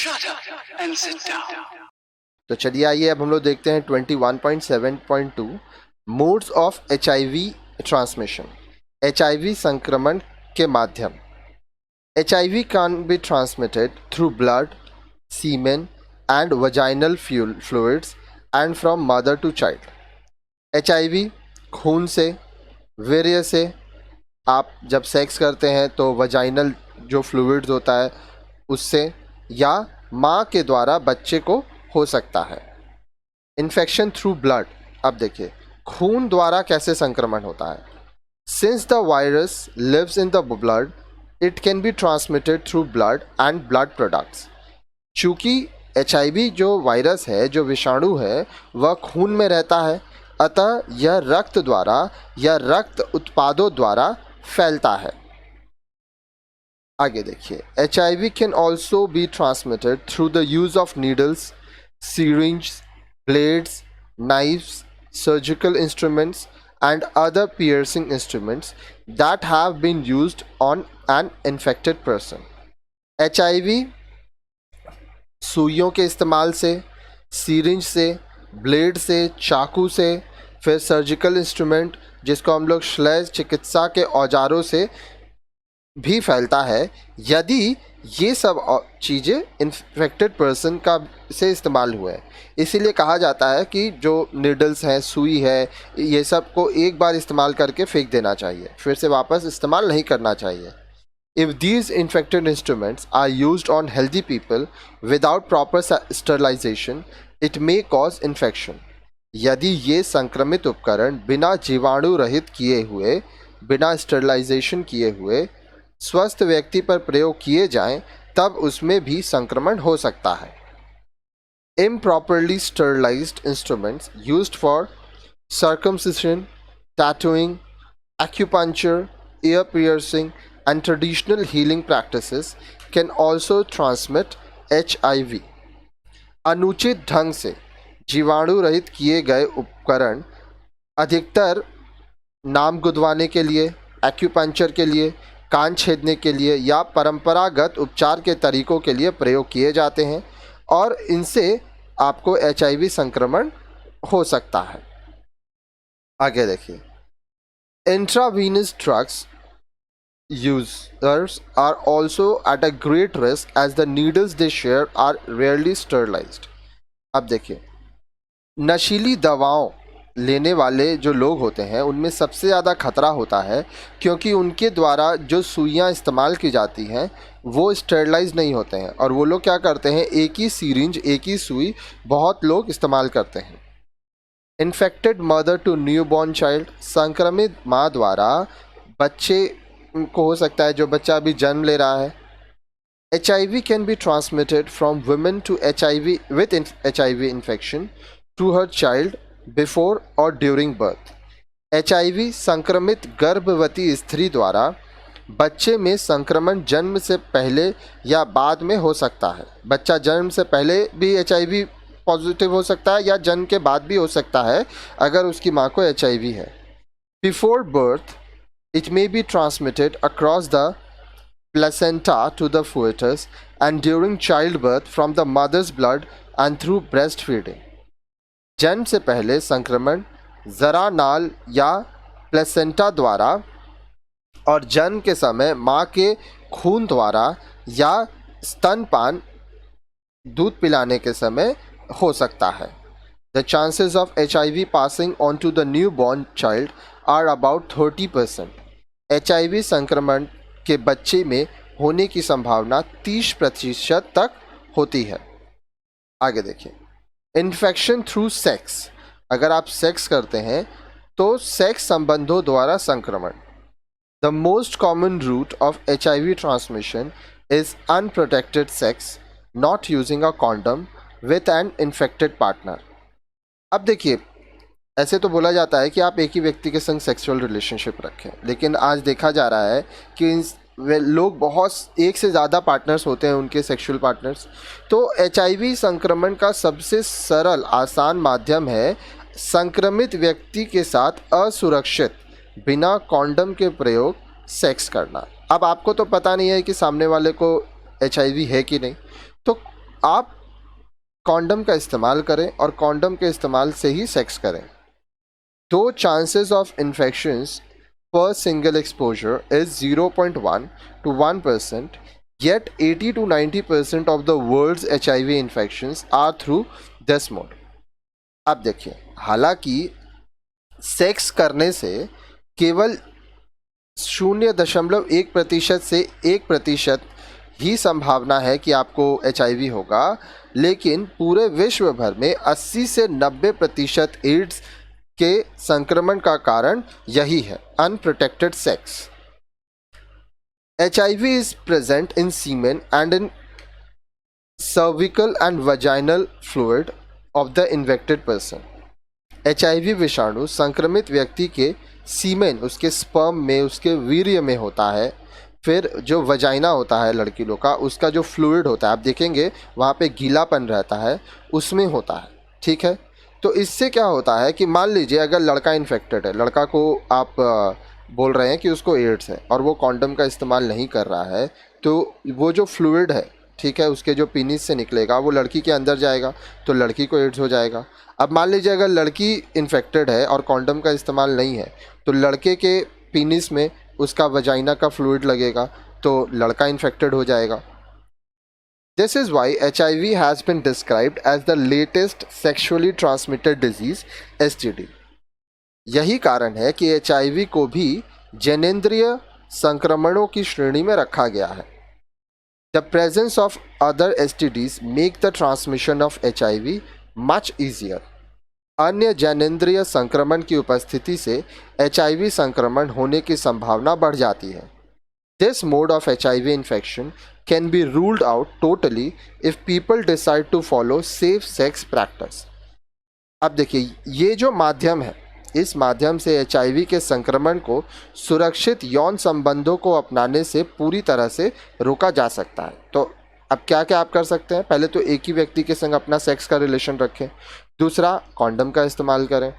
Shut up and sit down. तो चलिए आइए अब हम लोग देखते हैं 21.7.2 modes of HIV transmission. HIV संक्रमण के माध्यम। HIV can be transmitted through blood, semen and vaginal fluids and from mother to child. HIV खून से, वीर्य से, आप जब सेक्स करते हैं तो वजाइनल जो फ्लूइड्स होता है उससे, या माँ के द्वारा बच्चे को हो सकता है। Infection through blood. अब देखिए खून द्वारा कैसे संक्रमण होता है। Since the virus lives in the blood, it can be transmitted through blood and blood products. चूँकि HIV जो वायरस है, जो विषाणु है, वह खून में रहता है, अतः यह रक्त द्वारा या रक्त उत्पादों द्वारा फैलता है। आगे देखिए HIV can also be transmitted through the use of needles, syringes, blades, knives, surgical instruments, and other piercing instruments that have been used on an infected person. HIV सुइयों के इस्तेमाल से, सीरिंज से, ब्लेड से, चाकू से, फिर सर्जिकल इंस्ट्रूमेंट जिसको हम लोग शल्य चिकित्सा के औजारों से भी फैलता है, यदि ये सब चीज़ें इन्फेक्टेड पर्सन का से इस्तेमाल हुए हैं। इसीलिए कहा जाता है कि जो नीडल्स हैं, सुई है, ये सब को एक बार इस्तेमाल करके फेंक देना चाहिए, फिर से वापस इस्तेमाल नहीं करना चाहिए। If these infected instruments are used on healthy people without proper sterilisation, it may cause infection. यदि ये संक्रमित उपकरण बिना जीवाणु रहित किए हुए, बिना स्टरलाइजेशन किए हुए स्वस्थ व्यक्ति पर प्रयोग किए जाएं, तब उसमें भी संक्रमण हो सकता है। Improperly sterilized instruments used for circumcision, tattooing, acupuncture, ear piercing, and traditional healing practices can also transmit HIV. अनुचित ढंग से जीवाणु रहित किए गए उपकरण अधिकतर नाम गुदवाने के लिए, एक्यूपंक्चर के लिए, कान छेदने के लिए या परंपरागत उपचार के तरीकों के लिए प्रयोग किए जाते हैं और इनसे आपको HIV संक्रमण हो सकता है। आगे देखिए intravenous drugs users are also at a great risk as the needles they share are rarely sterilized. अब देखिए नशीली दवाओं लेने वाले जो लोग होते हैं उनमें सबसे ज़्यादा खतरा होता है, क्योंकि उनके द्वारा जो सुइयाँ इस्तेमाल की जाती हैं वो स्टेरलाइज नहीं होते हैं और वो लोग क्या करते हैं, एक ही सीरिंज, एक ही सुई बहुत लोग इस्तेमाल करते हैं। Infected mother to newborn child. संक्रमित माँ द्वारा बच्चे को हो सकता है, जो बच्चा अभी जन्म ले रहा है। HIV can be transmitted from women to HIV with HIV infection to her child before or during birth. HIV संक्रमित गर्भवती स्त्री द्वारा बच्चे में संक्रमण जन्म से पहले या बाद में हो सकता है। बच्चा जन्म से पहले भी HIV पॉजिटिव हो सकता है या जन्म के बाद भी हो सकता है अगर उसकी माँ को HIV है। Before birth it may be transmitted across the placenta to the fetus and during childbirth from the mother's blood and through breastfeeding. जन्म से पहले संक्रमण जरा नाल या प्लेसेंटा द्वारा और जन्म के समय माँ के खून द्वारा या स्तनपान दूध पिलाने के समय हो सकता है। The chances of HIV passing on to the newborn child are about 30%. HIV संक्रमण के बच्चे में होने की संभावना 30% तक होती है। आगे देखिए इन्फेक्शन थ्रू सेक्स। अगर आप सेक्स करते हैं तो सेक्स संबंधों द्वारा संक्रमण। The most common route of HIV transmission is unprotected sex, not using a condom with an infected partner. अब देखिए ऐसे तो बोला जाता है कि आप एक ही व्यक्ति के संग सेक्सुअल रिलेशनशिप रखें, लेकिन आज देखा जा रहा है कि वे लोग बहुत एक से ज़्यादा पार्टनर्स होते हैं, उनके सेक्सुअल पार्टनर्स। तो HIV संक्रमण का सबसे सरल आसान माध्यम है संक्रमित व्यक्ति के साथ असुरक्षित बिना कॉन्डम के प्रयोग सेक्स करना। अब आपको तो पता नहीं है कि सामने वाले को HIV है कि नहीं, तो आप कॉन्डम का इस्तेमाल करें और कॉन्डम के इस्तेमाल से ही सेक्स करें। दो chances of infections per single exposure is 0.1 to 1%, yet 80 to 90% of the world's HIV infections are through this mode. अब देखिए, हालांकि सेक्स करने से केवल 0.1% से 1% ही संभावना है कि आपको HIV होगा, लेकिन पूरे विश्व भर में 80 से 90% एड्स के संक्रमण का कारण यही है, unprotected sex. HIV is present in semen and in cervical and vaginal fluid of the infected person. HIV विषाणु संक्रमित व्यक्ति के सीमेन, उसके स्पर्म में, उसके वीर्य में होता है। फिर जो वजाइना होता है लड़की लोग का, उसका जो फ्लूइड होता है, आप देखेंगे वहाँ पे गीलापन रहता है, उसमें होता है। ठीक है, तो इससे क्या होता है कि मान लीजिए अगर लड़का इन्फेक्टेड है, लड़का को आप बोल रहे हैं कि उसको एड्स है और वो कॉन्डम का इस्तेमाल नहीं कर रहा है, तो वो जो फ्लूइड है, ठीक है, उसके जो पीनिस से निकलेगा वो लड़की के अंदर जाएगा, तो लड़की को एड्स हो जाएगा। अब मान लीजिए अगर लड़की इन्फेक्टेड है और कॉन्डम का इस्तेमाल नहीं है, तो लड़के के पीनिस में उसका वजाइना का फ्लूइड लगेगा, तो लड़का इन्फेक्टेड हो जाएगा। This is why HIV has been described as the latest sexually transmitted disease, STD. यही कारण है कि HIV को भी जनेंद्रिय संक्रमणों की श्रेणी में रखा गया है। The presence of other STDs make the transmission of HIV much easier. अन्य जनेंद्रिय संक्रमण की उपस्थिति से HIV संक्रमण होने की संभावना बढ़ जाती है। This mode of HIV infection can be ruled out totally if people decide to follow safe sex practice. अब देखिए, ये जो माध्यम है, इस माध्यम से HIV के संक्रमण को सुरक्षित यौन संबंधों को अपनाने से पूरी तरह से रोका जा सकता है। तो अब क्या क्या आप कर सकते हैं? पहले तो एक ही व्यक्ति के संग अपना सेक्स का रिलेशन रखें। दूसरा, कॉन्डम का इस्तेमाल करें।